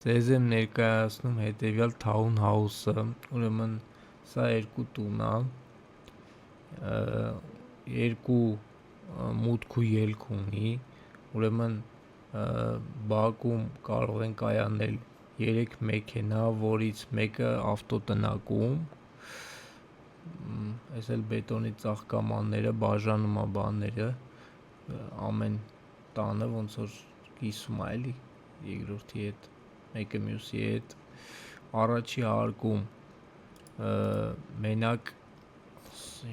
Ձեզ եմ ներկայացնում հետևյալ townhouse-ը, ուրեմն սա երկու տուն է, երկու մուտք ու ելք ունի, ուրեմն բակում կարող են կայանել 3 մեքենա, որից մեկը ավտոտնակում, այս էլ բետոնի ծաղկամանները, բաժանում է բաները, ամեն տանը ոնց որ կիսում է էլի երկրորդի հետ, մեկը մյուսի հետ, առաջի հարկում մենակ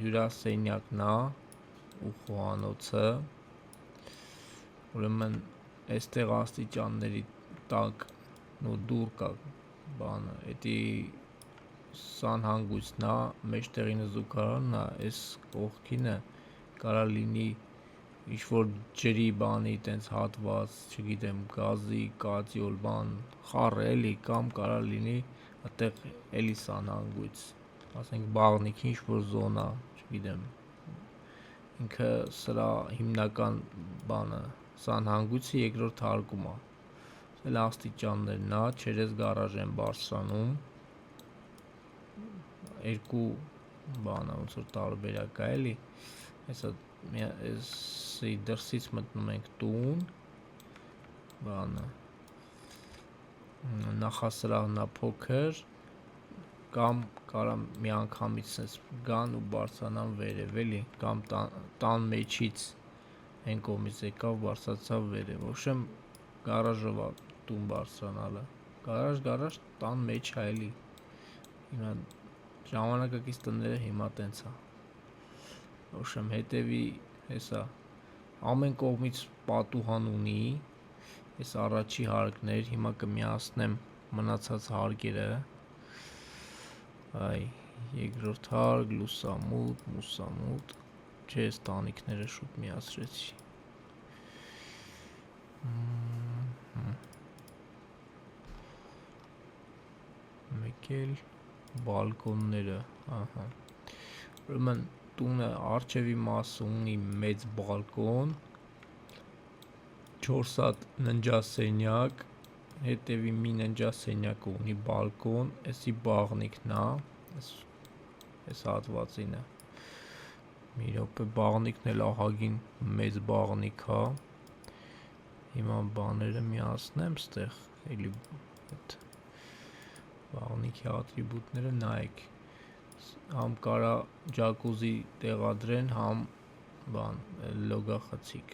հյուրասենյակն է ու խոհանոցը, ուրեմն այստեղ աստիճանների տակ ու դուռ կա բանը, էդի սանհանգույցն է, մեջտեղինը զուգարանն է, այս կողքինը կարա լինի ինչ-որ ջրի բանի տենց հատված, չգիտեմ, գազի, կաթիոլ բան, խառը էլի, կամ կարա լինի այդտեղ էլի սանհանգույց, ասենք բաղնիքի ինչ-որ զոնա, չգիտեմ, ինքը սրա հիմնական բանը, սանհանգույցը երկրորդ հարկում է, էլ աստիճաններն է, չերես գարաժ են բարձրանում, երկու բանը, ոնց որ տարբերակ է էլի, այսի դրսից մտնում ենք տուն, բանը, նախասրահն է փոքր, կամ կարա միանգամից գան ու բարձրանան վերև էլի, կամ տան մեջից այն կողմից եկավ բարձրացավ վերև, ոբշեմ գարաժով է տուն բարձրանալը, գարաժ տան մեջ է էլի, ժամանակակից տները հիմա տենց է, ոբշեմ հետևի հեսա, ամեն կողմից պատուհան ունի, այս առաջի հարկն էր, հիմա կմիացնեմ մնացած հարկերը, երկրորդ հարկ, լուսամուտ, մուսամուտ, չէ այս տանիքները շուտ միացրեցի, մեկ էլ բալկոնները, ուրեմն տունը առջևի մասը ունի մեծ բալկոն, 4 հատ ննջասենյակ, հետևի մի ննջասենյակը ունի բալկոն, էսի բաղնիքն է, այս հատվածինը, մի րոպե, բաղնիքն էլ ահագին մեծ բաղնիք է, հիմա բաները միացնեմ ստեղ, էլի բաղնիքի ատրիբուտները նայեք, համ կարա ջակուզի տեղադրեն, համ բան, լոգախցիկ,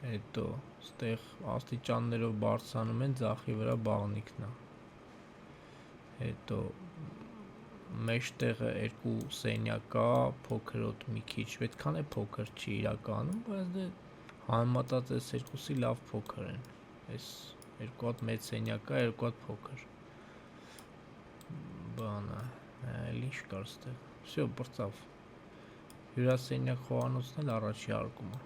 հետո ստեղ աստիճաններով բարձրանում են, ձախի վրա բաղնիքն է, հետո մեջտեղը երկու սենյակ կա, փոքրոտ մի քիչ, այդքան է փոքր չի իրականում, բայց դե համեմատած այս երկուսի լավ փոքր են, այս երկու հատ մեծ սենյակ կա, երկու հատ փոքր, բանը, էլ ինչ կար ստեղ, վсё, բրծավ, հյուրասենյակ խոհանոցն էլ առաջի հարկում է,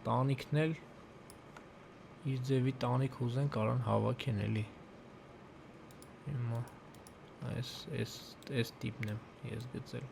տանիքն էլ իր ձևի տանիք ուզեն կարան հավաքեն էլի, հիմա այս տիպն եմ ես գծել,